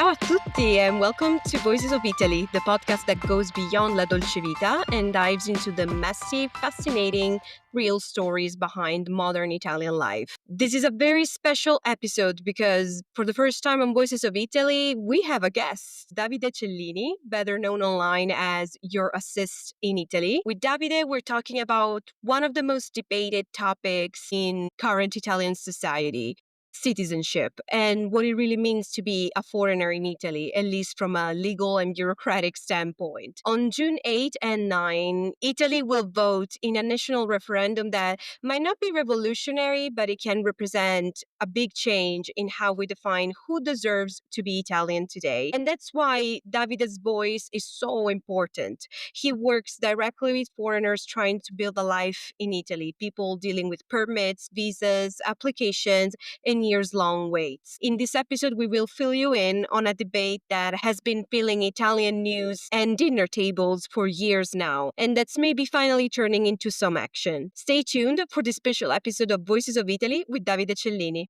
Ciao a tutti and welcome to Voices of Italy, the podcast that goes beyond la dolce vita and dives into the messy, fascinating, real stories behind modern Italian life. This is a very special episode because for the first time on Voices of Italy, we have a guest, Davide Cellini, better known online as Your Assist in Italy. With Davide, we're talking about one of the most debated topics in current Italian society, citizenship, and what it really means to be a foreigner in Italy, at least from a legal and bureaucratic standpoint. On June 8 and 9, Italy will vote in a national referendum that might not be revolutionary, but it can represent a big change in how we define who deserves to be Italian today. And that's why Davide's voice is so important. He works directly with foreigners trying to build a life in Italy, people dealing with permits, visas, applications, and years-long waits. In this episode, we will fill you in on a debate that has been filling Italian news and dinner tables for years now, and that's maybe finally turning into some action. Stay tuned for this special episode of Voices of Italy with Davide Cellini.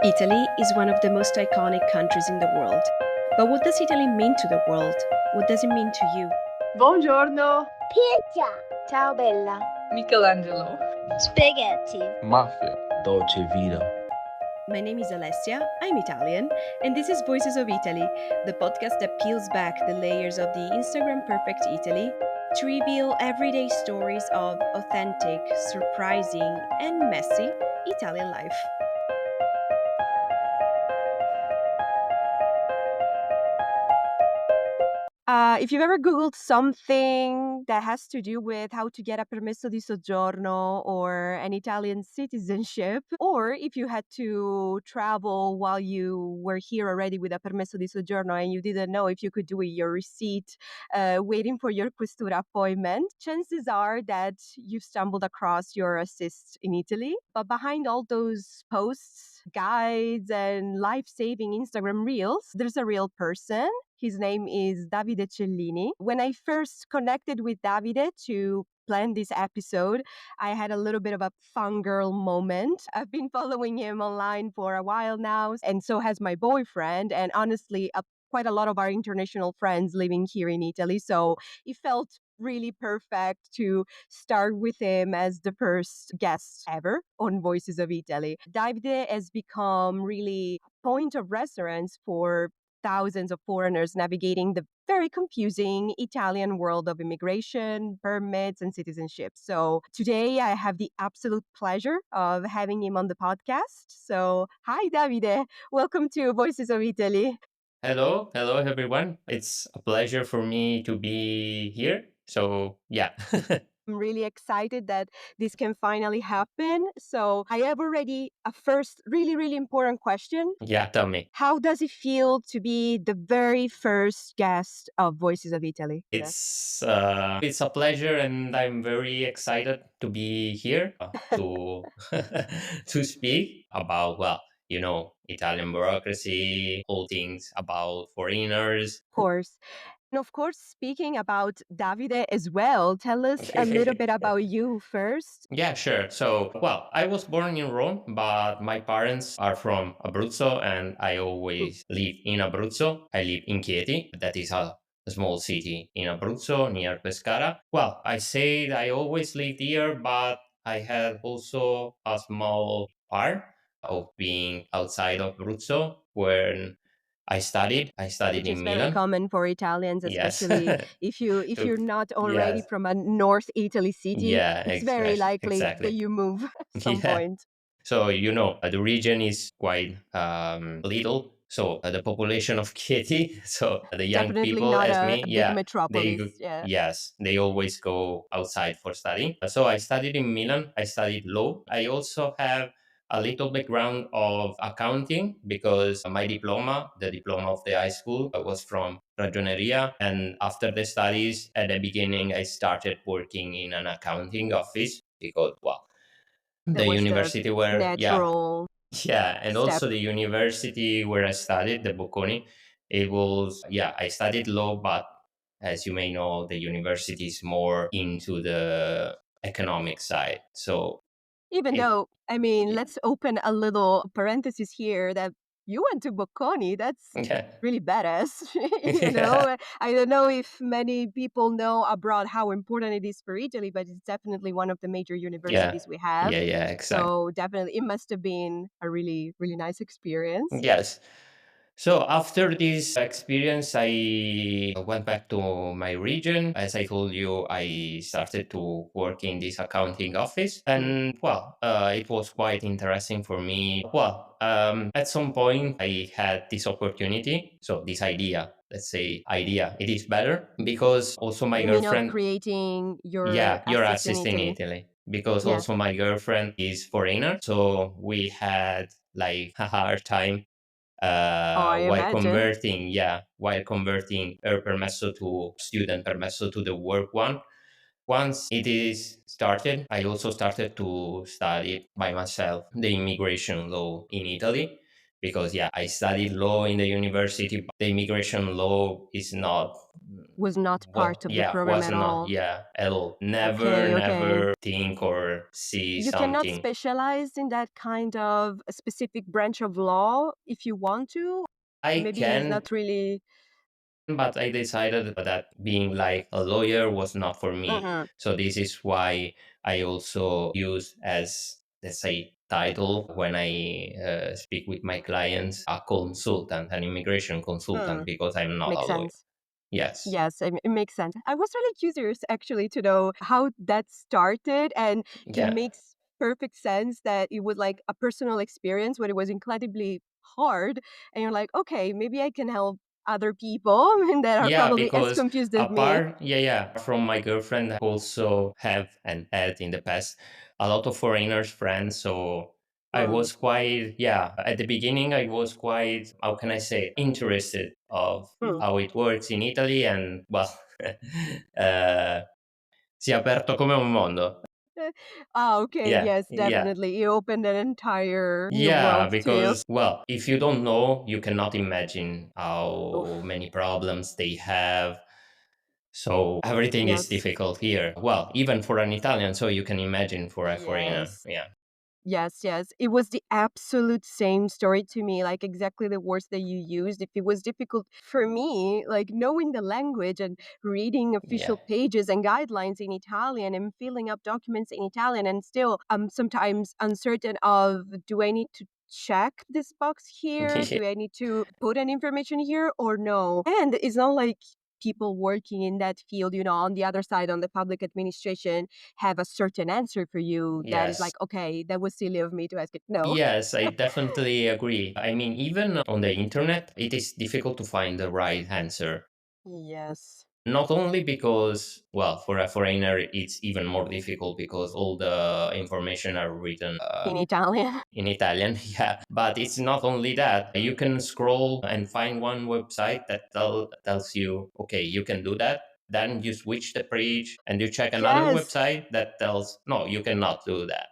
Italy is one of the most iconic countries in the world. But what does Italy mean to the world? What does it mean to you? Buongiorno. Pizza. Ciao Bella. Michelangelo. Spaghetti. Mafia. Dolce Vita. My name is Alessia, I'm Italian, and this is Voices of Italy, the podcast that peels back the layers of the Instagram perfect Italy to reveal everyday stories of authentic, surprising, and messy Italian life. If you've ever Googled something that has to do with how to get a permesso di soggiorno or an Italian citizenship, or if you had to travel while you were here already with a permesso di soggiorno and you didn't know if you could do your receipt waiting for your questura appointment, chances are that you've stumbled across Your Assist in Italy. But behind all those posts, guides, and life-saving Instagram reels, there's a real person. His name is Davide Cellini. When I first connected with Davide to plan this episode, I had a little bit of a fangirl moment. I've been following him online for a while now, and so has my boyfriend, and honestly, quite a lot of our international friends living here in Italy. So it felt really perfect to start with him as the first guest ever on Voices of Italy. Davide has become really a point of reference for thousands of foreigners navigating the very confusing Italian world of immigration, permits, and citizenship. So today I have the absolute pleasure of having him on the podcast. So hi, Davide. Welcome to Voices of Italy. Hello everyone. It's a pleasure for me to be here. So, yeah. I'm really excited that this can finally happen. So I have already a first really important question. Yeah, tell me. How does it feel to be the very first guest of Voices of Italy? It's a pleasure, and I'm very excited to be here to to speak about, Italian bureaucracy, all things about foreigners. Of course. And of course, speaking about Davide as well, tell us a little bit about you first. Yeah, sure. So, I was born in Rome, but my parents are from Abruzzo, and I always live in Abruzzo. I live in Chieti, that is a small city in Abruzzo near Pescara. Well, I say I always lived here, but I had also a small part of being outside of Abruzzo when I studied. I studied Which in is Milan. very common for Italians, Yes. especially if you're not already Yes. from a North Italy city. Yeah, it's very likely exactly. that you move at some Yeah. point. So, the region is quite little. So the population of Chieti, so the young Definitely people not as a me, big metropolis. yes, they always go outside for studying. So I studied in Milan. I studied law. I also have a little background of accounting because my diploma, the diploma of the high school, was from Ragioneria. And after the studies, at the beginning, I started working in an accounting office because, That the was university where, natural. and step. also the university where I studied, the Bocconi, it was, I studied law, but as you may know, the university is more into the economic side. So Even it- though, I mean, let's open a little parenthesis here that you went to Bocconi. That's Yeah. really badass. Yeah. I don't know if many people know abroad how important it is for Italy, but it's definitely one of the major Yeah. universities we have. Yeah, yeah, exactly. So definitely, it must have been a really, really nice experience. Yes. So after this experience, I went back to my region. As I told you, I started to work in this accounting office, Mm. and well, it was quite interesting for me. Well, at some point, I had this opportunity, so this idea. Let's say idea. It is better because also my You mean of girlfriend. creating your Yeah, your assets in assist in Italy? Italy because Yeah. also my girlfriend is foreigner, so we had like a hard time Oh, I imagine. while converting her permesso to student permesso to the work one. Once it is started, I also started to study by myself the immigration law in Italy because yeah, I studied law in the university, but the immigration law is not. Was not part of the program Was at not, all. yeah, at all. Never, Okay, okay. never think or see You cannot something. specialize in that kind of a specific branch of law if you want to. I Maybe it's can, not really. but I decided that being like a lawyer was not for me. Mhm. So this is why I also use as, let's say, title when I speak with my clients, a consultant, an immigration consultant, Mm. because I'm not a Makes lawyer. sense. Yes. Yes, it makes sense. I was really curious actually to know how that started, and it Yeah. makes perfect sense that it was like a personal experience when it was incredibly hard, and you're like, okay, maybe I can help other people that are Yeah, probably as because confused as me. apart, yeah, from my girlfriend, I also have and had in the past a lot of foreigners friends. So I Mm. was quite, yeah, at the beginning, I was quite, how can I say, interested of Mm. how it works in Italy. And well, uh, si è aperto come un mondo. Ah, okay, Yeah, yes, yeah. definitely. You opened an entire new Yeah, world to you. because, well, if you don't know, you cannot imagine Oof. how many problems they have. So everything is Yes. difficult here. Well, even for an Italian, so you can imagine for a foreigner. Yes. Yeah. Yes, yes. It was the absolute same story to me, like exactly the words that you used. If it was difficult for me, like knowing the language and reading Yeah. official pages and guidelines in Italian and filling up documents in Italian, and still I'm sometimes uncertain of, do I need to check this box here? Do I need to put an information here or no? And it's not like people working in that field, on the other side, on the public administration, have a certain answer for you that is Yes. like, okay, that was silly of me to ask it. No. Yes, I definitely agree. I mean, even on the internet, it is difficult to find the right answer. Yes. Not only because, well, for a foreigner, it's even more difficult because all the information are written In Italian. in Italian, yeah. But it's not only that. You can scroll and find one website that tells you, okay, you can do that. Then you switch the page and you check another Yes. website that tells, no, you cannot do that.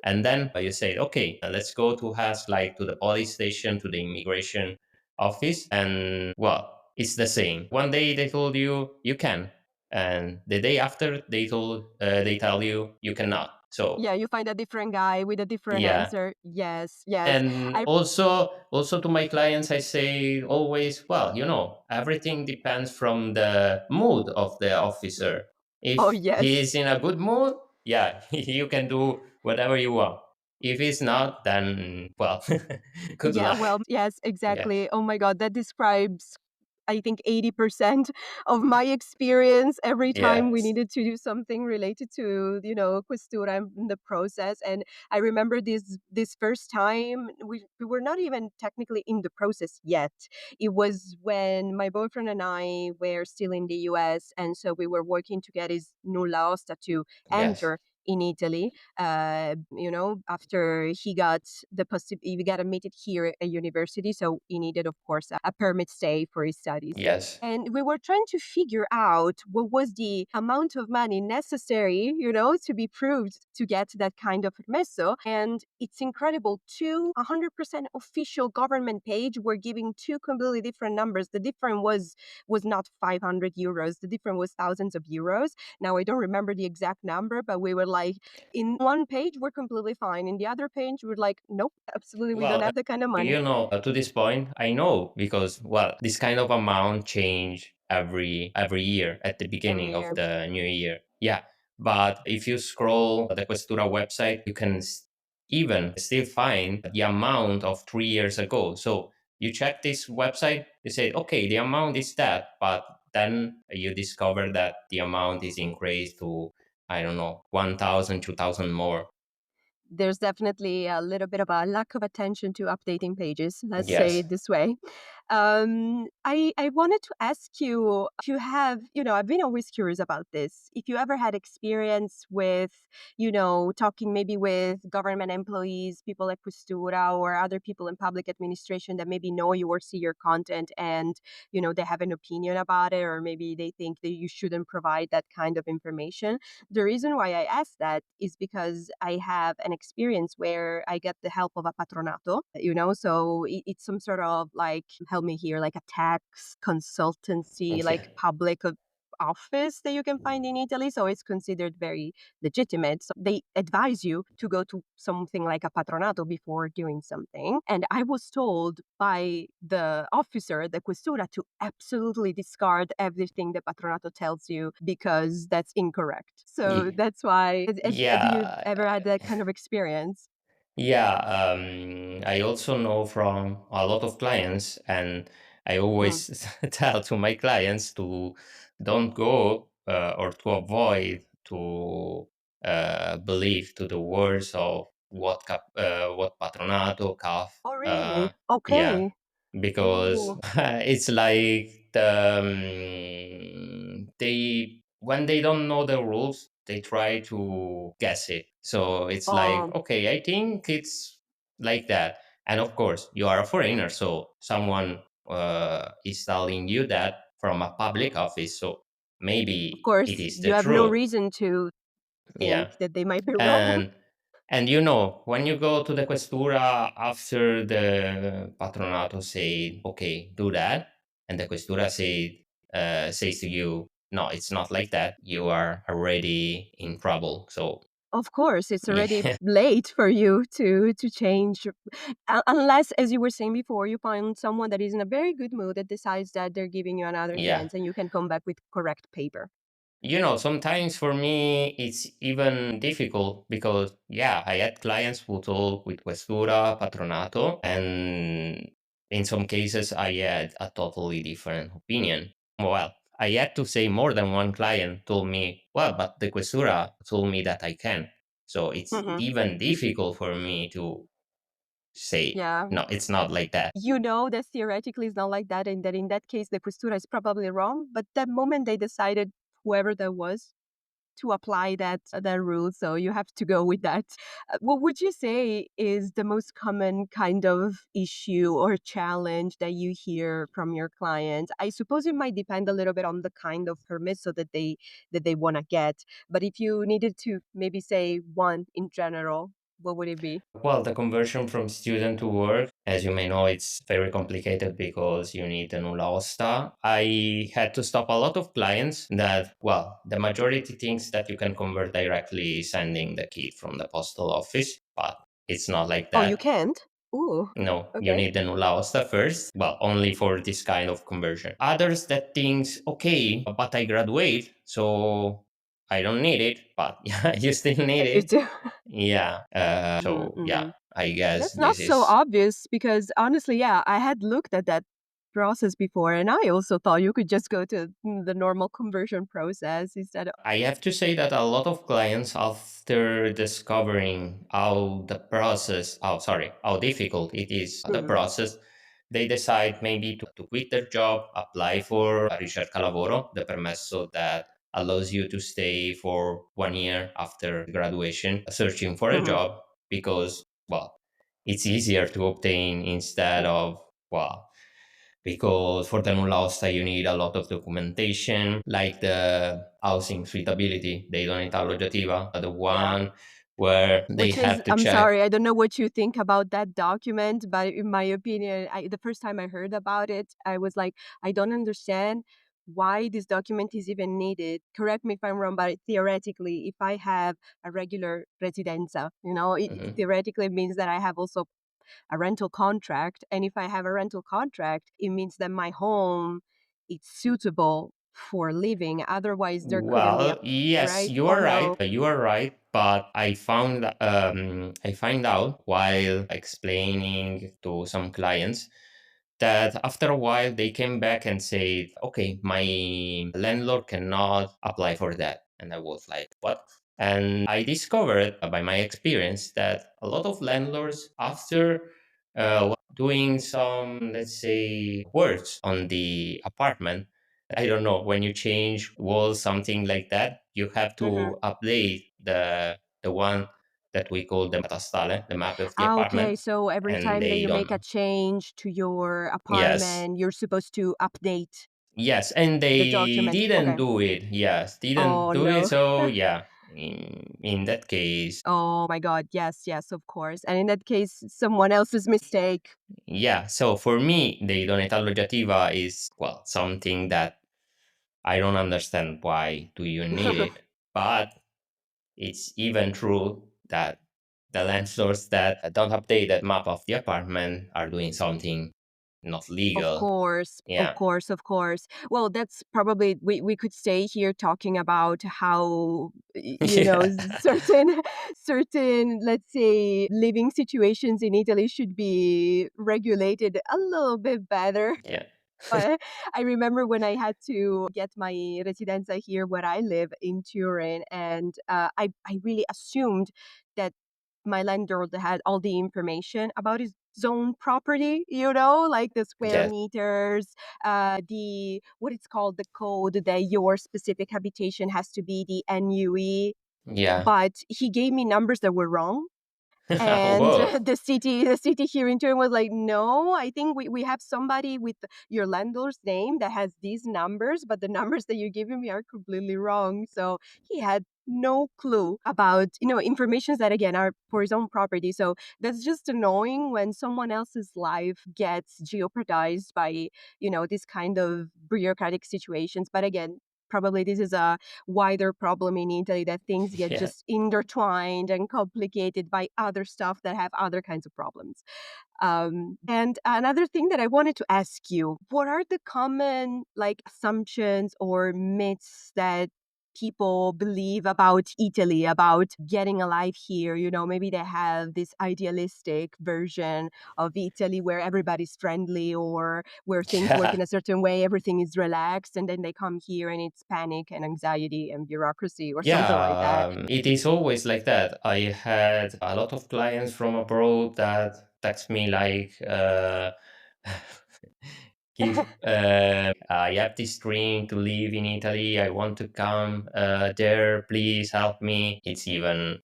And then you say, okay, let's go to us, like to the police station, to the immigration office. And well, it's the same. One day they told you you can, and the day after they tell you you cannot. So Yeah, you find a different guy with a different yeah. answer. Yes, yes. And I also to my clients, I say always, well, everything depends from the mood of the officer. Oh, If he yes. is in a good mood, yeah, you can do whatever you want. If he's not, then well, good Yeah, luck. well, yes, Yes, exactly. Oh my God, that describes, I think, 80% of my experience every time we yes, needed to do something related to, questura and the process. And I remember this first time we were not even technically in the process yet. It was when my boyfriend and I were still in the US, and so we were working to get his nulla osta to yes, enter in Italy. After he got admitted here at university, so he needed, of course, a permit stay for his studies. yes, And we were trying to figure out what was the amount of money necessary, to be proved to get that kind of permesso. And it's incredible. 100% official government page were giving two completely different numbers. The difference was not 500 euros. The difference was thousands of euros. Now I don't remember the exact number, but we were like in one page we're completely fine, in the other page we're like, nope, absolutely, we don't Well, have the kind of money. to this point, I know because well, this kind of amount change every year at the Every beginning of year. the new year. Yeah, but if you scroll the Questura website, you can even still find the amount of 3 years ago. So you check this website, you say, okay, the amount is that, but then you discover that the amount is increased to, I don't know, 1,000, 2,000 more. There's definitely a little bit of a lack of attention to updating pages, let's say Yes. it this way. I wanted to ask you if you have, I've been always curious about this. If you ever had experience with, talking maybe with government employees, people like Questura or other people in public administration that maybe know you or see your content and, they have an opinion about it, or maybe they think that you shouldn't provide that kind of information. The reason why I ask that is because I have an experience where I get the help of a patronato, so it's some sort of like, help me here, like a tax consultancy, Yeah. like public office that you can find in Italy. So it's considered very legitimate. So they advise you to go to something like a patronato before doing something. And I was told by the officer, the questura, to absolutely discard everything the patronato tells you because that's incorrect. So Ye- that's why. Have you Yeah, ever had that kind of experience? yeah. I also know from a lot of clients, and I Mm. always tell to my clients to don't go or to avoid to believe to the words of what Patronato, CAF. Oh, really? Yeah, Okay. because Ooh. it's like they when they don't know the rules, they try to guess it. So it's like, Um, okay, I think it's like that. And of course, you are a foreigner, so someone is telling you that from a public office. So of maybe it course, is the you have no truth. reason to Yeah. think that they might be wrong. And when you go to the questura after the patronato say, okay, do that, and the questura says to you, no, it's not like that. You are already in trouble. So Of course, it's already yeah, late for you to change, unless, as you were saying before, you find someone that is in a very good mood that decides that they're giving you another yeah. chance, and you can come back with correct paper. Sometimes for me it's even difficult because yeah, I had clients who talk with questura, patronato, and in some cases I had a totally different opinion. Well, I had to say more than one client told me, well, but the questura told me that I can. So it's Hmm. even difficult for me to say, Yeah, no, it's not like that. you know that theoretically it's not like that, and that in that case the postura is probably wrong. But that moment they decided, whoever that was, to apply that rule, so you have to go with that. What would you say is the most common kind of issue or challenge that you hear from your clients? I suppose it might depend a little bit on the kind of permit so that they want to get. But if you needed to maybe say one in general, what would it be? Well, the conversion from student to work, as you may know, it's very complicated because you need a nulla osta. I had to stop a lot of clients that, well, the majority thinks that you can convert directly sending the kit from the postal office, but it's not like Oh, you that. can't? Ooh, No, you okay. need the nulla osta first. Well, only for this kind of conversion. Others that thinks, okay, but I graduate, so I don't need it. But yeah, you still need But you it. do. Yeah. So yeah, Mm-hmm. I guess That's not this so is. obvious because honestly, yeah, I had looked at that process before and I also thought you could just go to the normal conversion process instead of. I have to say that a lot of clients, after discovering how difficult it is, the Mhm. process, they decide maybe to quit their job, apply for a ricerca lavoro, the permesso that allows you to stay for 1 year after graduation, searching for a Mhm. job because, well, it's easier to obtain instead of, well, because for the nulla osta you need a lot of documentation, like the housing suitability, the idoneità alloggiativa, the Yeah. one where they Which is, have to I'm check. sorry, I don't know what you think about that document, but in my opinion, the first time I heard about it, I was like, I don't understand why this document is even needed. Correct me if I'm wrong, but theoretically, if I have a regular residenza, it Mhm. theoretically means that I have also a rental contract. And if I have a rental contract, it means that my home is suitable for living. Otherwise, there couldn't be a Well, yes, right you or are right. no. You are right. But I find out while explaining to some clients that after a while they came back and said, "Okay, my landlord cannot apply for that." And I was like, "What?" And I discovered by my experience that a lot of landlords, after doing some, let's say, works on the apartment, I don't know, when you change walls, something like that, you have Mhm. to update the one that we call the catastale, the map of the Ah, okay, apartment, so every and time that they you make a don't. change to your Yes, apartment, you're supposed to update yes, and the they document. didn't Okay. do it. Yes, didn't Oh, do it. no. So yeah, in that case, Oh my God. Yes, yes, of course. And in that case, someone else's mistake. yeah. So for me, the idoneità alloggiativa is, well, something that I don't understand why do you need it, but it's even true that the landlords that don't update that map of the apartment are doing something not Of legal. course, of Yeah. course, of course. Well, that's probably we could stay here talking about how Yeah. certain certain, let's say, living situations in Italy should be regulated a little bit better. Yeah. But I remember when I had to get my residenza here where I live in Turin, and I really assumed that my landlord had all the information about his own property, like the square Yes. meters, the what it's called, the code that your specific habitation has to be, the NUE. Yeah. But he gave me numbers that were wrong, and Whoa. the city here in turn was like, no, I think we have somebody with your landlord's name that has these numbers, but the numbers that you're giving me are completely wrong. So he had no clue about informations that again are for his own property. So that's just annoying when someone else's life gets jeopardized by this kind of bureaucratic situations. But again, probably this is a wider problem in Italy, that things get Yeah. just intertwined and complicated by other stuff that have other kinds of problems. And another thing that I wanted to ask you, what are the common like assumptions or myths that people believe about Italy, about getting a life here? Maybe they have this idealistic version of Italy where everybody's friendly, or where things work Yeah. in a certain way, everything is relaxed, and then they come here and it's panic and anxiety and bureaucracy or something like that. Yeah, it is always like that. I had a lot of clients from abroad that text me like, if I have this dream to live in Italy, I want to come there, please help me. It's even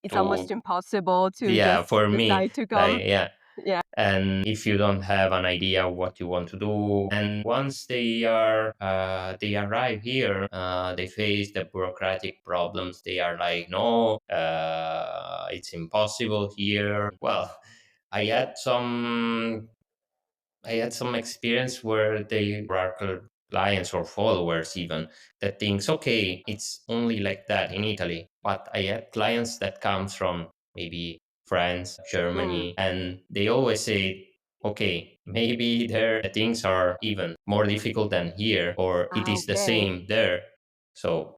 It's almost too, impossible to yeah, just for me, decide to like, come. yeah. Yeah. And if you don't have an idea what you want to do, and once they arrive here, they face the bureaucratic problems. They are like, no, it's impossible here. Well, I had some I had some experience where they were clients or followers even that thinks, okay, it's only like that in Italy. But I had clients that comes from maybe France, Mm. Germany, and they always say, okay, maybe there things are even more difficult than here, or it Ah, is the okay. same there. So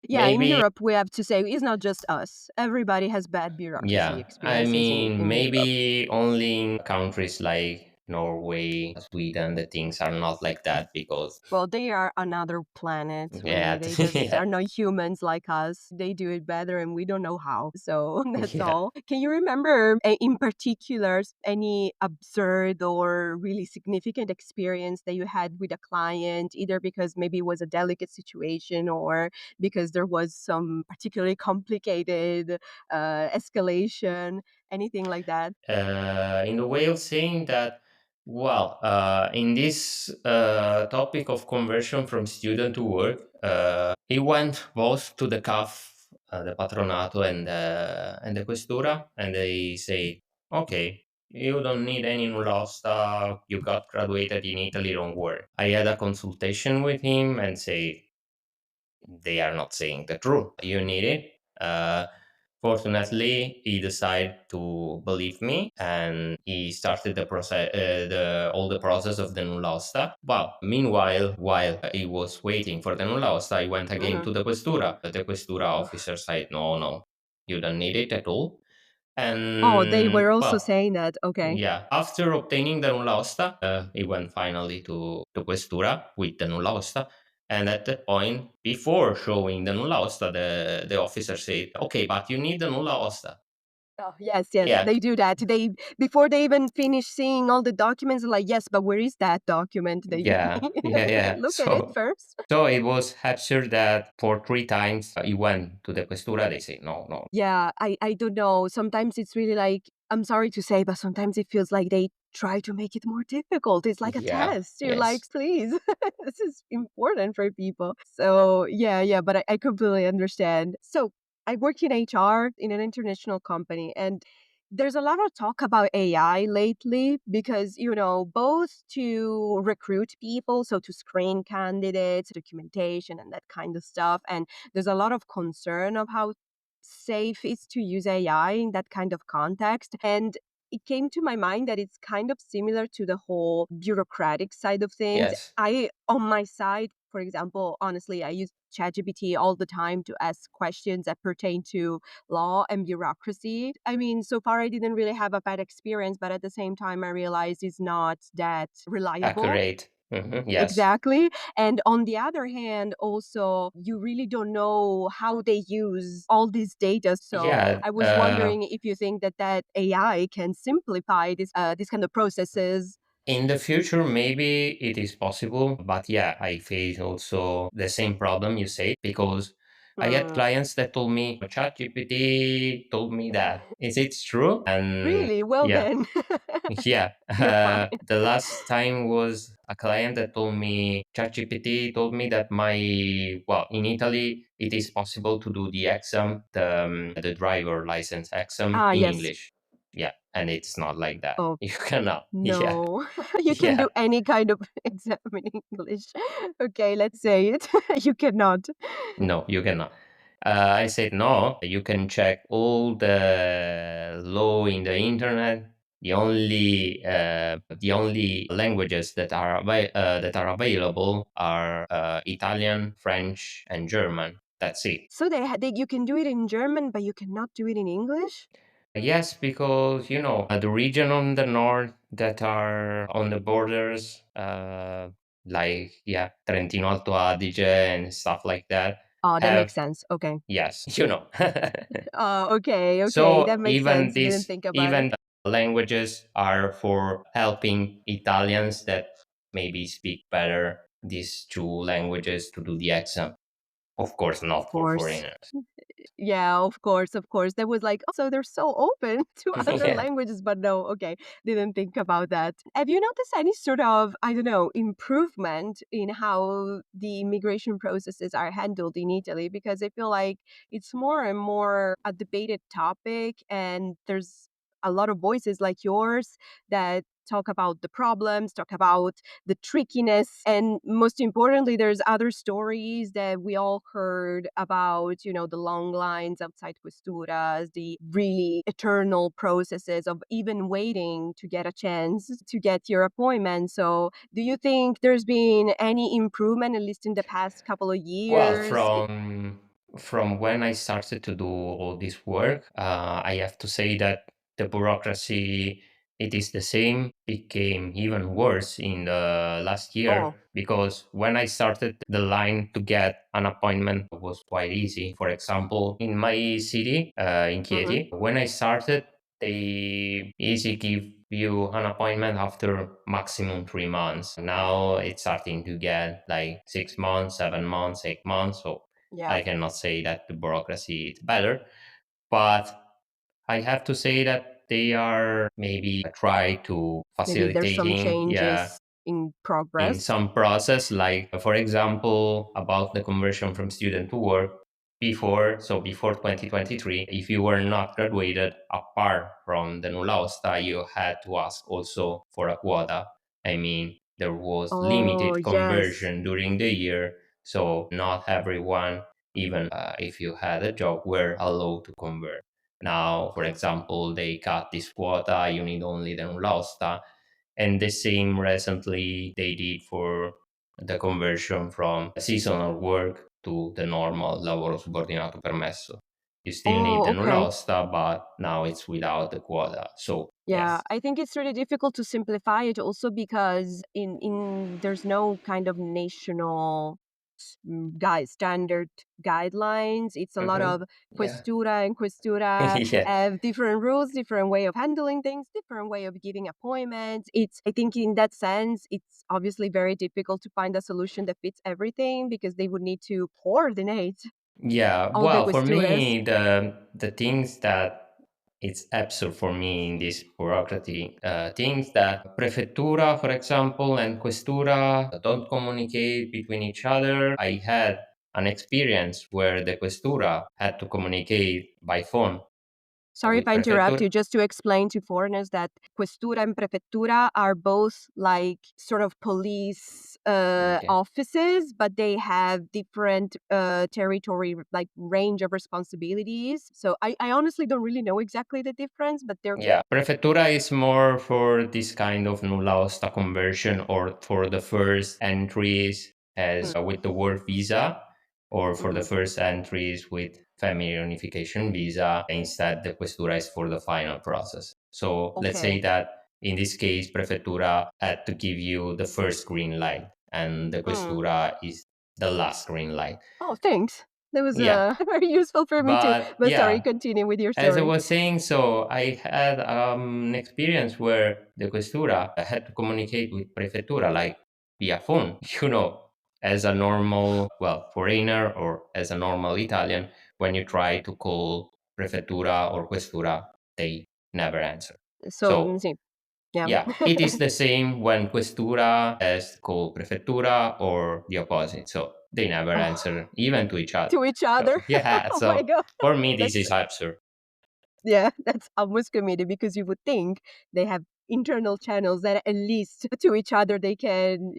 Yeah, in maybe, Europe, we have to say it's not just us. Everybody has bad bureaucracy yeah, I experiences mean, in Europe. maybe only in countries like Norway, Sweden, the things are not like that because, Well, they are another planet, really. yeah, They just yeah, are not humans like us. They do it better, and we don't know how. So that's yeah. all. Can you remember, in particular, any absurd or really significant experience that you had with a client, either because maybe it was a delicate situation or because there was some particularly complicated escalation, anything like that? In the way of saying that, well, in this topic of conversion from student to work, he went both to the CAF, the patronato, and the questura, and they say, okay. you don't need any nulla osta, you got graduated in Italy, don't worry. I had a consultation with him and say, they are not saying the truth. You need it. Fortunately, he decided to believe me, and he started the process, all the process of the nulla osta. Well, meanwhile, while he was waiting for the nulla osta, I went again Mhm. to the questura. The questura officer said, "No, no, you don't need it at all." Oh, they And were also well, saying that. Okay. yeah, after obtaining the nulla osta, he went finally to questura with the nulla osta. And at that point, before showing the nulla osta, the officer said, "Okay, but you need the nulla osta." Oh, yes, yes, Yeah, they do that. They before they even finish seeing all the documents, like, yes, but where is that document? They yeah, yeah, yeah. look at it first. So it was absurd that for 3 times he went to the questura. They say, "No, no." Yeah, I don't know. Sometimes it's really like, I'm sorry to say, but sometimes it feels like they try to make it more difficult. It's like a Yeah, test. You're like, yes, please, this is important for people. So yeah, but I completely understand. So I work in HR in an international company, and there's a lot of talk about AI lately because, both to recruit people, so to screen candidates, documentation, and that kind of stuff. And there's a lot of concern of how safe is to use AI in that kind of context. And it came to my mind that it's kind of similar to the whole bureaucratic side of things. yes, On my side, for example, honestly, I use ChatGPT all the time to ask questions that pertain to law and bureaucracy. I mean, so far I didn't really have a bad experience, but at the same time, I realized it's not that reliable. accurate. Yes, Exactly. And on the other hand, also, you really don't know how they use all this data. So yeah. I was wondering if you think that AI can simplify this kind of processes. In the future, maybe it is possible, but yeah, I face also the same problem you say because I had Hmm. clients that told me ChatGPT told me that. Is it true? And Really? Well, yeah, then yeah. you're fine. The last time was a client that told me ChatGPT told me that in Italy it is possible to do the exam, the driver license exam Ah, in yes. English. Yeah, and it's not like that. Oh, You cannot. Yeah, no. You can yeah. do any kind of exam in English. Okay, let's say it. You cannot. No, you cannot. I said, no, you can check all the law in the internet. The only languages that are available are Italian, French, and German. That's it. So you can do it in German, but you cannot do it in English? Yes, because the region on the north that are on the borders, like Trentino Alto Adige and stuff like that, Oh, that makes have sense. Okay. yes, Oh, okay, that So makes sense. Didn't think about it. even the languages are for helping Italians that maybe speak better these two languages to do the exam. Of course, Of not for course. foreigners. Yeah, of course, of course. That was like, oh, so they're so open to other Yeah. languages, but no, okay, didn't think about that. Have you noticed any sort of, I don't know, improvement in how the immigration processes are handled in Italy? Because I feel like it's more and more a debated topic, and there's a lot of voices like yours that talk about the problems, talk about the trickiness. And most importantly, there's other stories that we all heard about, the long lines outside Questuras, the really eternal processes of even waiting to get a chance to get your appointment. So, do you think there's been any improvement, at least in the past couple of Well, years? from when I started to do all this work, I have to say that the bureaucracy it is the same, became even worse in the last year Oh, because when I started, the line to get an appointment was quite easy. For example, in my city, in hmm, Chieti, when I started, they easy give you an appointment after maximum 3 months. Now it's starting to get like 6 months, 7 months, 8 months. So yeah, I cannot say that the bureaucracy is better, but I have to say that they are maybe try to maybe there's some facilitating, changes in in progress. some process, like for example, about the conversion from student to work. before 2023, if you were not graduated apart from the nulla osta, you had to ask also for a quota. I mean, there was Oh, limited yes. conversion during the year, so not everyone, even if you had a job, were allowed to convert. Now, for example, they cut this quota, you need only the nulla osta, and the same recently they did for the conversion from seasonal work to the normal lavoro subordinato permesso. You still need the Oh, nulla okay. osta, but now it's without the quota. So Yeah, yes. I think it's really difficult to simplify it also because in there's no kind of national standard guidelines. It's a lot of Yeah. questura and questura Yeah. have different rules, different way of handling things, different way of giving appointments. It's I think in that sense, it's obviously very difficult to find a solution that fits everything because they would need to coordinate Yeah, all the well, for questuras. me, the things that it's absurd for me in this bureaucracy, things that prefettura, for example, and questura don't communicate between each other. I had an experience where the questura had to communicate by phone Sorry if with I interrupt prefettura. you, just to explain to foreigners that questura and prefettura are both like sort of police Okay. offices, but they have different territory, like range of responsibilities. So I honestly don't really know exactly the difference, but they're. Yeah, prefettura is more for this kind of nulla osta conversion or for the first entries as with the work visa or for the Mm-hmm. first entries with family reunification visa. Instead, the questura is for the final process. So let's say Okay. that in this case, prefettura had to give you the first green light and the Mm. questura is the last green light. Oh, thanks. That was Yeah, very useful for me too. but But sorry, yeah, continue with your as I story. was saying, so I had an experience where the questura had to communicate with prefettura like via phone. You know, as a normal, well, foreigner or as a normal Italian, when you try to call prefettura or questura, they never answer. So, So sì, yeah. yeah, it is the same when questura has called prefettura or the opposite. So they never Oh, answer even to each other. to each So other. yeah, Oh my so god. for me this That's is absurd. Yeah, that's almost comedic because you would think they have internal channels that at least to each other they can,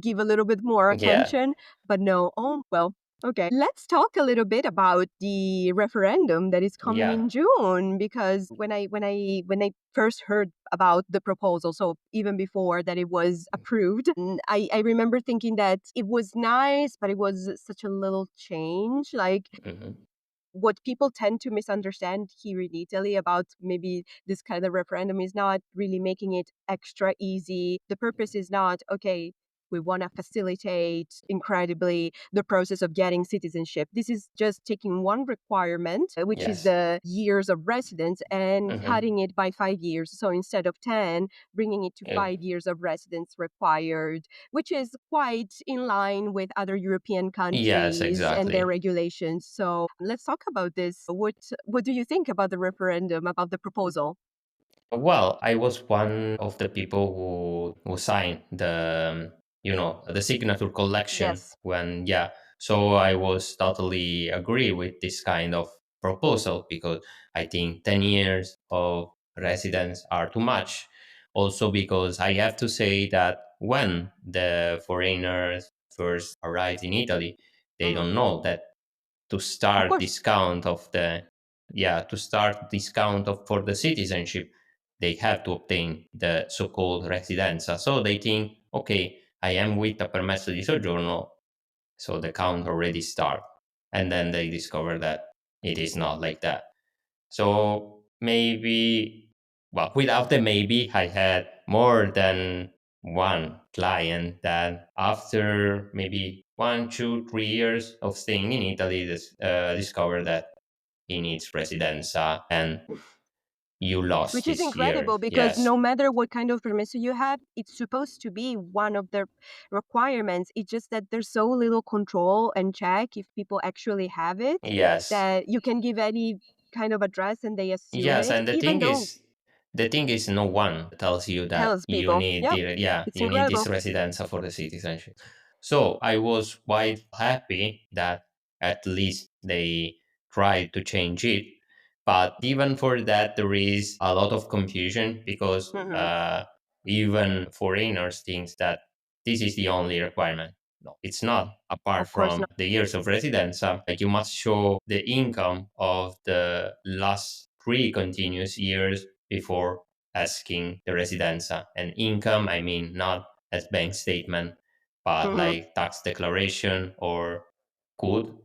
give a little bit more Yeah. attention. But no, oh, well, okay. Let's talk a little bit about the referendum that is coming Yeah. in June because when I first heard about the proposal, so even before that it was approved, I remember thinking that it was nice, but it was such a little change. Like Mhm. what people tend to misunderstand here in Italy about maybe this kind of referendum is not really making it extra easy. The purpose is not, okay, we want to facilitate incredibly the process of getting citizenship. This is just taking one requirement, which is Yes. the years of residence, and Mhm. cutting it by 5 years. So instead of 10, bringing it to Yeah. 5 years of residence required, which is quite in line with other European Yes, countries and their exactly. regulations. So let's talk about this. What do you think about the referendum, about the proposal? Well, I was one of the people who signed the signature collection Yes. when yeah. So I was totally agree with this kind of proposal because I think 10 years of residence are too much. Also because I have to say that when the foreigners first arrived in Italy, they Mhm. don't know that to Of start course. discount of the yeah to start discount of for the citizenship they have to obtain the so-called residenza, so they think okay, I am with a permesso di soggiorno, so the count already start, and then they discover that it is not like that. So maybe, well, without the maybe, I had more than one client that after maybe 1, 2, 3 years of staying in Italy, discovered that he needs residenza and you lost Which is this year. incredible because Yes. no matter what kind of permit you have, it's supposed to be one of the requirements. It's just that there's so little control and check if people actually have it Yes. that you can give any kind of address and they assume Yes, it, and even though the thing is, no one tells you that tells people. Yeah, it's you need this incredible. residenza for the citizenship. So I was quite happy that at least they try to change it. But even for that, there is a lot of confusion because Hmm. even foreigners think that this is the only requirement. No, it's not. Apart Of course from not. the years of residence, you must show the income of the last 3 continuous years before asking the residenza. And income, I mean not as bank statement, but Hmm. like tax declaration or good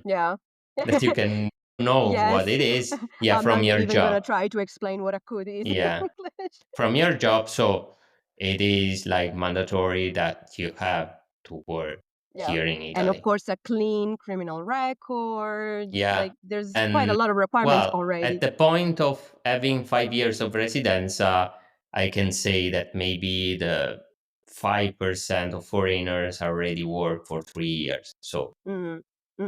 Yeah. that you can know what Yes. it is. Yeah, I'm from not your even gonna job. try to explain what a could is in Yeah, English. from your job. So it is like mandatory that you have to work Yeah. here in And of Italy. course, a clean criminal record. Yeah. Like, there's quite a And lot of requirements well, at already. the point of having 5 years of residence, I can say that maybe the 5% of foreigners already work for 3 years. So Mhm.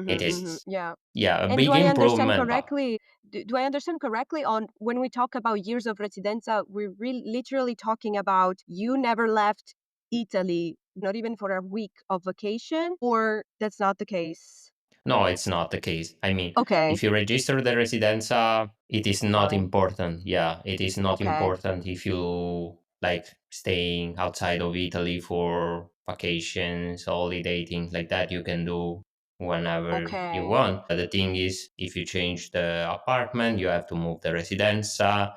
it Mhm, mhm, is, yeah. yeah, a And do big I understand improvement. But correctly do I understand correctly on when we talk about years of residenza, we're literally talking about you never left Italy, not even for a week of vacation, or that's not the case? no, it's not the case. I mean, Okay, if you register the residenza, it is it's not fine. important. Yeah, it is not Okay. important if you like staying outside of Italy for vacations, holiday, things like that. You can do whenever you Okay. want. The thing is, if you change the apartment, you have to move the residenza.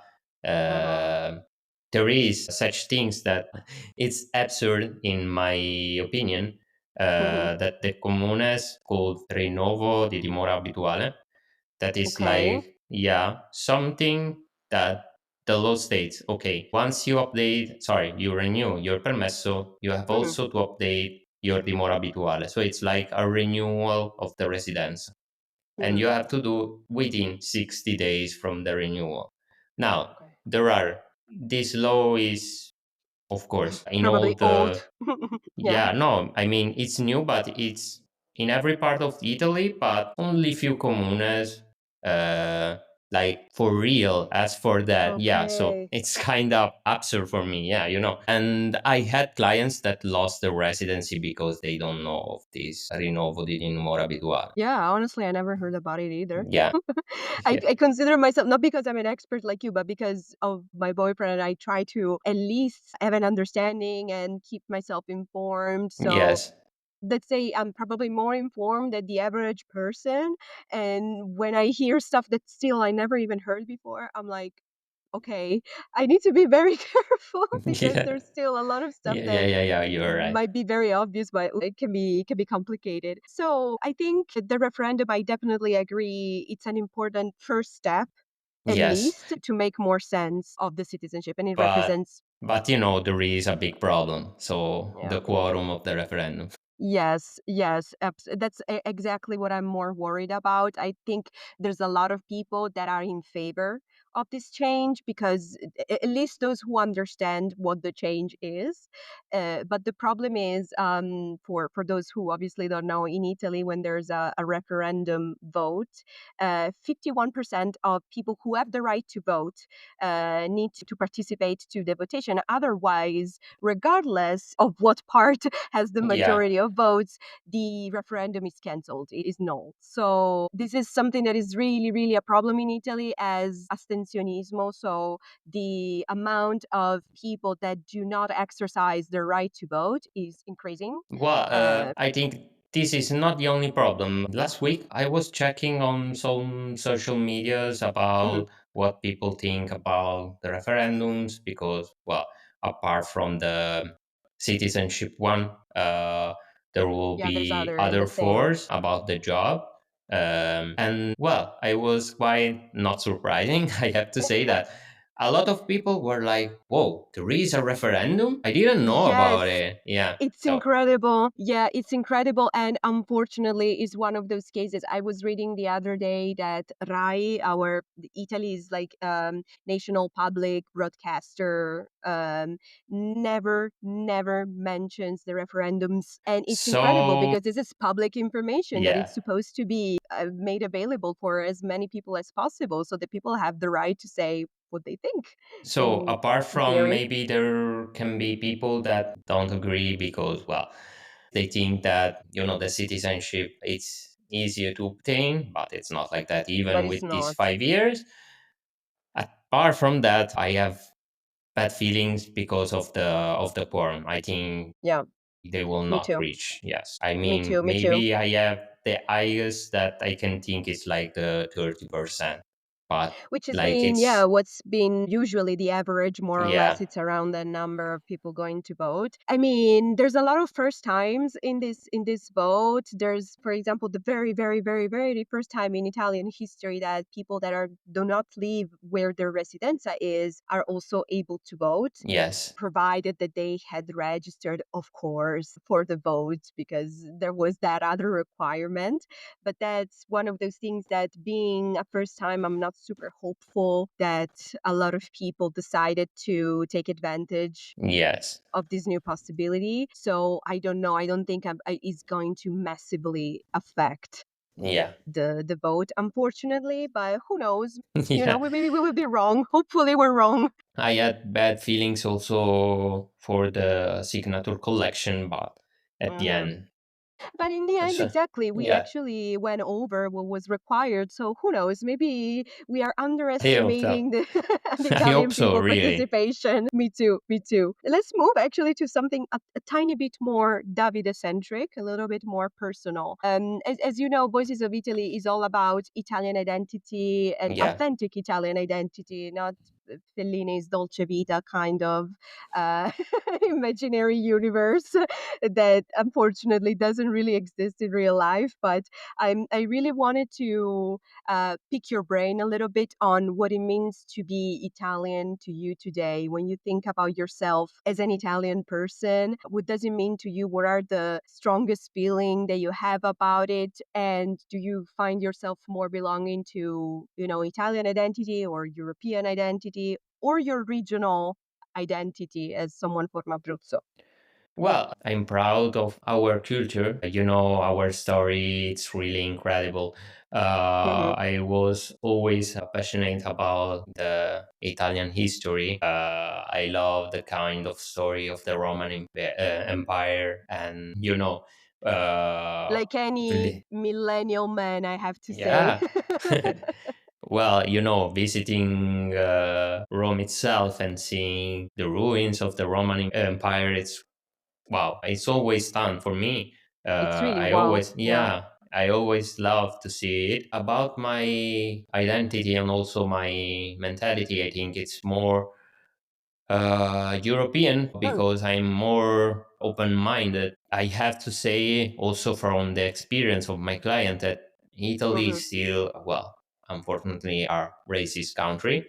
Uh-huh. Uh, there is such things that it's absurd in my opinion Mhm. that the comunes called rinnovo di dimora abituale. That is Okay. like, yeah, something that the law states, okay, once you update, sorry, you renew your permesso, you have Mhm. also to update your dimora abituale. So it's like a renewal of the residence. And Mhm. you have to do within 60 days from the renewal. Now, Okay. there are, this law is, of course, in all Probably old. the, Yeah. yeah, no, I mean it's new, but it's in every part of Italy, but only few comunes, uh, like for real. As for that, yeah, so Okay. it's kind of absurd for me, yeah, you know. And I had clients that lost their residency because they don't know of this rinnovo di dimora abituale. Yeah, honestly, I never heard about it either. Yeah, yeah, I consider myself not because I'm an expert like you, but because of my boyfriend, I try to at least have an understanding and keep myself informed. So yes, let's say I'm probably more informed than the average person. And when I hear stuff that still I never even heard before, I'm like, okay, I need to be very careful because yeah, there's still a lot of stuff yeah, yeah, that yeah, yeah. You're right. might be very obvious, but it can be complicated. So I think the referendum, I definitely agree, it's an important first step, at Yes, least, to make more sense of the citizenship, and it but represents. you know there is a big problem. So Yeah. the quorum of the referendum. Yes, yes, that's exactly what I'm more worried about. I think there's a lot of people that are in favor of this change because at least those who understand what the change is. But the problem is, for those who obviously don't know, in Italy, when there's a referendum vote, 51% of people who have the right to vote need to participate to the votation. Otherwise, regardless of what part has the Yeah. majority of votes, the referendum is cancelled. It is null. So this is something that is really, really a problem in Italy as astensionismo. So the amount of people that do not exercise their right to vote is increasing. Well, Uh, I think this is not the only problem. Last week, I was checking on some social medias mhm. about what people think about the referendums because, well, apart from the citizenship one, there will Yeah, there's be other other the same. fours about the job. And, well, I was quite not surprising. I have to say that a lot of people were like, whoa, there is a referendum? I didn't know about Yes. it. Yeah. It's So, incredible. Yeah, it's incredible. And unfortunately, it's one of those cases. I was reading the other day that RAI, our Italy's like national public broadcaster, never mentions the referendums. And it's incredible so because this is public information that yeah. it's supposed to be made available for as many people as possible, so that people have the right to say what they think. So In apart from theory. maybe there can be people that don't agree because, well, they think that, you know, the citizenship it's easier to obtain, but it's not like that. But Even it's with these not. 5 years, apart from that, I have bad feelings because of the quorum. I think Yeah, they will me not too. reach. Yes, I Me mean too. Me too. maybe I have the highest that I can think is like the 30%, but Which has like been, yeah, it's what's been usually the average, more or less. yeah, It's around the number of people going to vote. I mean, there's a lot of first times in this vote. There's, for example, the very, very, very, very first time in Italian history that people that are do not live where their residenza is are also able to vote, yes, provided that they had registered, of course, for the vote, because there was that other requirement. But that's one of those things that, being a first time, I'm not super hopeful that a lot of people decided to take advantage yes, of this new possibility. So I don't know. I don't think it's going to massively affect yeah, the vote, unfortunately. But who knows? yeah. Maybe we will be wrong. Hopefully, we're wrong. I had bad feelings also for the signature collection, but at the Mhm. end, But in the end, so, exactly, we yeah, actually went over what was required. So who knows? Maybe we are I hope so. underestimating the, the I hope Italian so, people really. participation. Me too. Me too. Let's move actually to something a tiny bit more Davide centric, a little bit more personal. As you know, Voices of Italy is all about Italian identity and Yeah, authentic Italian identity, not Fellini's Dolce Vita kind of uh, imaginary universe that unfortunately doesn't really exist in real life. But I really wanted to pick your brain a little bit on what it means to be Italian to you today. When you think about yourself as an Italian person, what does it mean to you? What are the strongest feeling that you have about it? And do you find yourself more belonging to, Italian identity or European identity or your regional identity as someone from Abruzzo? well, I'm proud of our culture. Our story, it's really incredible. Hmm. I was always passionate about the Italian history. I love the kind of story of the Roman Empire, and Like any really, millennial man, I have to say. yeah. Well, visiting Rome itself and seeing the ruins of the Roman Empire, it's wow, it's always fun for me. It's really wow. Yeah. I always love to see it. About my identity and also my mentality, I think it's more European Oh. because I'm more open minded. I have to say, also from the experience of my client, that Italy Hmm. is still, well, unfortunately, a racist country.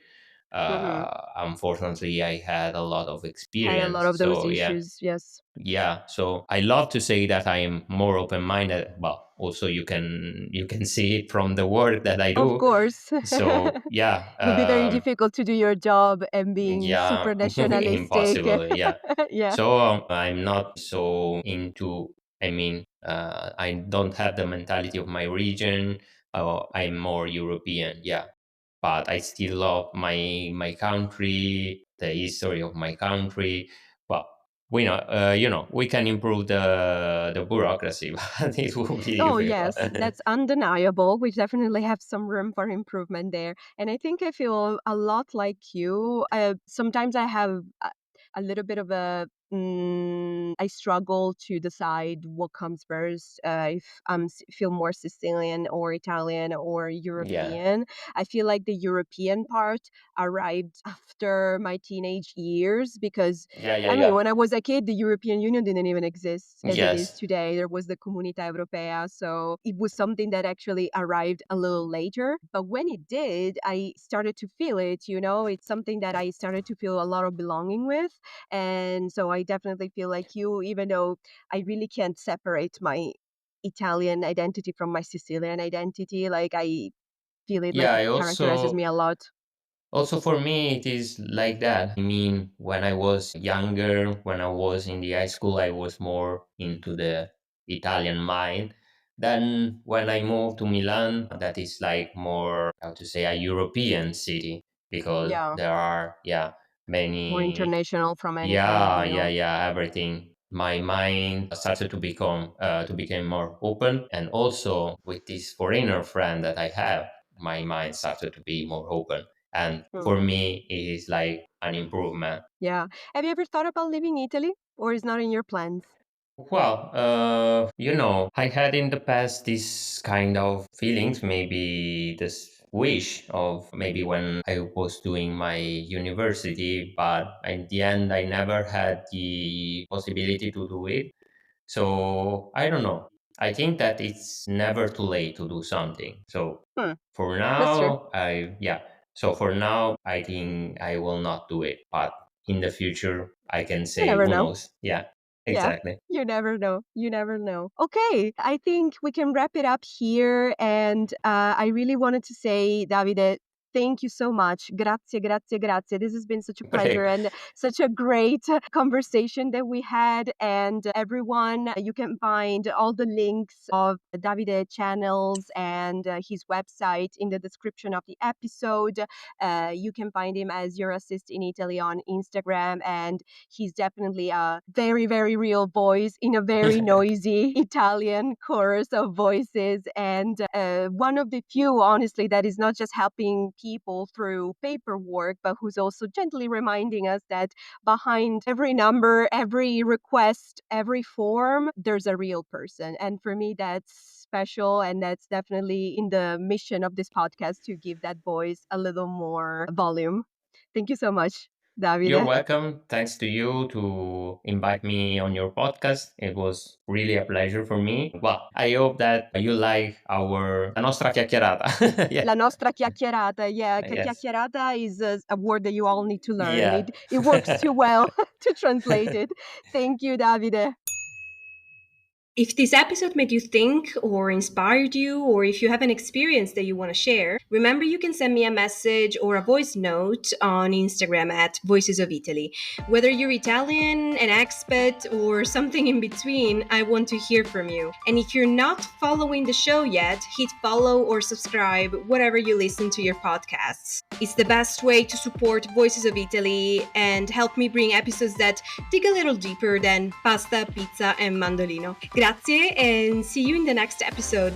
Hmm. Unfortunately, I had a lot of Had a lot experience. of those So, yeah. issues. Yes. Yeah, so I love to say that I am more open-minded. Well, also you can see it from the work that I Of do. course. So yeah, It would be very difficult to do your job and being yeah, super nationalistic. impossible. Yeah. Yeah. So I'm not so into. I mean, I don't have the mentality of my region. I'm more European. Yeah, but I still love my country, the history of my country. Well, we can improve the bureaucracy, but it will be Oh, difficult. yes, that's undeniable. We definitely have some room for improvement there. And I think I feel a lot like you. Sometimes I have a little bit of I struggle to decide what comes first, if feel more Sicilian or Italian or Yeah, European. I feel like the European part arrived after my teenage years because yeah, yeah, I mean, yeah. when I was a kid, the European Union didn't even exist as it is Yes, today. There was the Comunità Europea. So it was something that actually arrived a little later. But when it did, I started to feel it. It's something that I started to feel a lot of belonging with. And so I definitely feel like you, even though I really can't separate my Italian identity from my Sicilian identity. Like, I feel it yeah. like it I characterizes also me a lot. Also, for me, it is like that. I mean, when I was younger, when I was in the high school, I was more into the Italian mind. Then, when I moved to Milan, that is like more, how to say, a European city because Yeah. there are, yeah, More many, international from any point of yeah, view. yeah, yeah, everything. my mind started to become more open, and also with this foreigner friend that I have, my mind started to be more open, and for Hmm. me it is like an improvement. Yeah. Have you ever thought about leaving Italy, or is not in your plans? Well, I had in the past this kind of feelings, maybe this wish of maybe when I was doing my university, but in the end, I never had the possibility to do it. So I don't know. I think that it's never too late to do something. So Hmm. for That's true. now, yeah. So for now, I think I will not do it. But in the future, I can You say, never who know. knows? Yeah, Yeah, exactly. you never know. You never know. Okay, I think we can wrap it up here. And I really wanted to say, Davide, thank you so much. Grazie, grazie, grazie. This has been such a pleasure Prego. and such a great conversation that we had. And everyone, you can find all the links of Davide channels and his website in the description of the episode. You can find him as Your Assist in Italy on Instagram, and he's definitely a very, very real voice in a very noisy Italian chorus of voices. And one of the few, honestly, that is not just helping people through paperwork, but who's also gently reminding us that behind every number, every request, every form, there's a real person. And for me, that's special. And that's definitely in the mission of this podcast to give that voice a little more volume. Thank you so much, You're Davide. welcome. Thanks to you to invite me on your podcast. It was really a pleasure for me. Well, I hope that you like our la nostra chiacchierata. Yeah. La nostra chiacchierata. Yeah, Yes. chiacchierata is a word that you all need to learn. Yeah. It works too well to translate it. Thank you, Davide. If this episode made you think or inspired you, or if you have an experience that you want to share, remember you can send me a message or a voice note on Instagram at Voices of Italy. Whether you're Italian, an expat, or something in between, I want to hear from you. And if you're not following the show yet, hit follow or subscribe wherever you listen to your podcasts. It's the best way to support Voices of Italy and help me bring episodes that dig a little deeper than pasta, pizza, and mandolino. Grazie, and see you in the next episode.